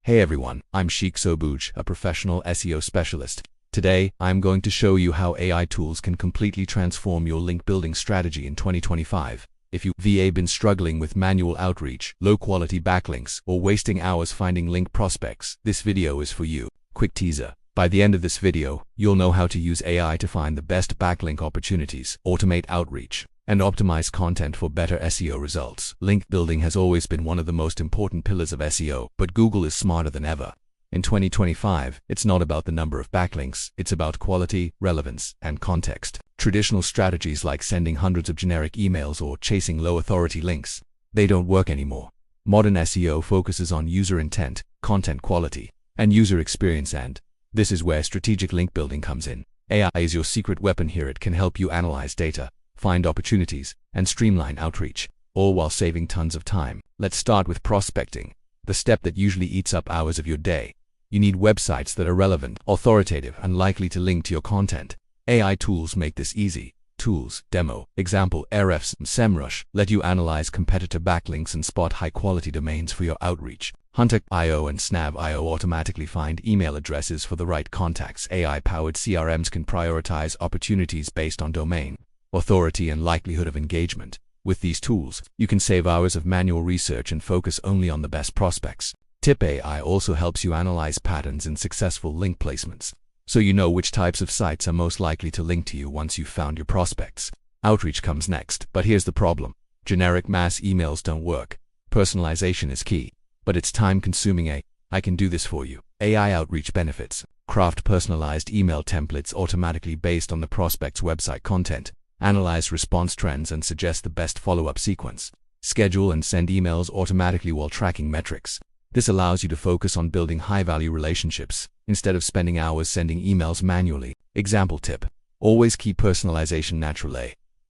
Hey everyone, I'm Sheikh Sobuj, a professional SEO specialist. Today, I'm going to show you how AI tools can completely transform your link building strategy in 2025. If you've been struggling with manual outreach, low-quality backlinks, or wasting hours finding link prospects, this video is for you. Quick teaser. By the end of this video, you'll know how to use AI to find the best backlink opportunities, automate outreach, and optimize content for better SEO results. Link building has always been one of the most important pillars of SEO, but Google is smarter than ever. In 2025, it's not about the number of backlinks, it's about quality, relevance, and context. Traditional strategies like sending hundreds of generic emails or chasing low-authority links, they don't work anymore. Modern SEO focuses on user intent, content quality, and user experience, and this is where strategic link building comes in. AI is your secret weapon here. It can help you analyze data, find opportunities, and streamline outreach, all while saving tons of time. Let's start with prospecting, the step that usually eats up hours of your day. You need websites that are relevant, authoritative, and likely to link to your content. AI tools make this easy. Tools, demo, example, Ahrefs and SEMrush let you analyze competitor backlinks and spot high-quality domains for your outreach. Hunter.io and Snap.io automatically find email addresses for the right contacts. AI-powered CRMs can prioritize opportunities based on domain, authority, and likelihood of engagement. With these tools, you can save hours of manual research and focus only on the best prospects. Tip: AI also helps you analyze patterns in successful link placements, so you know which types of sites are most likely to link to you once you've found your prospects. Outreach comes next, but here's the problem. Generic mass emails don't work. Personalization is key, but it's time-consuming. I can do this for you. AI outreach benefits. Craft personalized email templates automatically based on the prospect's website content. Analyze response trends and suggest the best follow-up sequence. Schedule and send emails automatically while tracking metrics. This allows you to focus on building high-value relationships, instead of spending hours sending emails manually. Example tip: always keep personalization natural.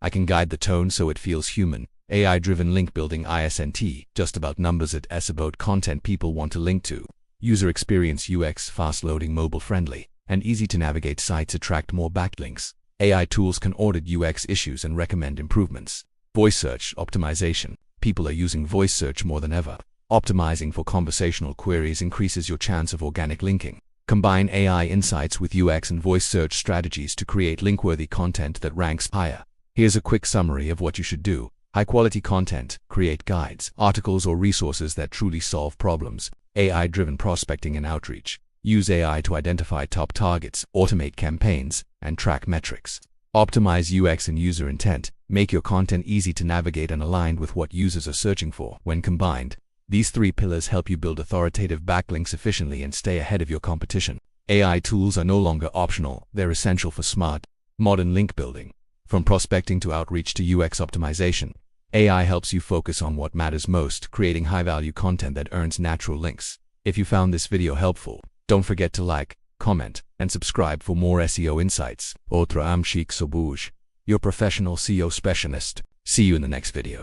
I can guide the tone so it feels human. AI-driven link building isn't just about numbers, it's about content people want to link to. User experience UX, fast-loading, mobile-friendly, and easy-to-navigate sites attract more backlinks. AI tools can audit UX issues and recommend improvements. Voice search optimization. People are using voice search more than ever. Optimizing for conversational queries increases your chance of organic linking. Combine AI insights with UX and voice search strategies to create link-worthy content that ranks higher. Here's a quick summary of what you should do. High-quality content. Create guides, articles, or resources that truly solve problems. AI-driven prospecting and outreach. Use AI to identify top targets, automate campaigns, and track metrics. Optimize UX and user intent. Make your content easy to navigate and aligned with what users are searching for. When combined, these three pillars help you build authoritative backlinks efficiently and stay ahead of your competition. AI tools are no longer optional, they're essential for smart, modern link building. From prospecting to outreach to UX optimization, AI helps you focus on what matters most, creating high-value content that earns natural links. If you found this video helpful, don't forget to like, comment, and subscribe for more SEO insights. I'm Sheikh Sobuj, your professional SEO specialist. See you in the next video.